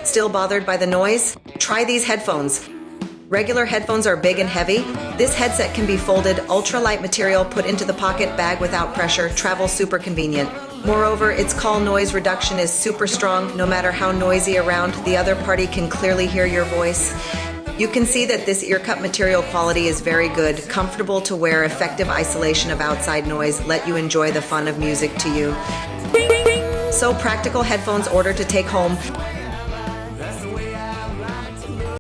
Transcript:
Still bothered by the noise? Try these headphones. Regular headphones are big and heavy. This headset can be folded, ultralight material put into the pocket bag without pressure, travel super convenient. Moreover, its call noise reduction is super strong. No matter how noisy around, the other party can clearly hear your voice. You can see that this ear cup material quality is very good, comfortable to wear, effective isolation of outside noise, let you enjoy the fun of music to you. So practical headphones ordered to take home.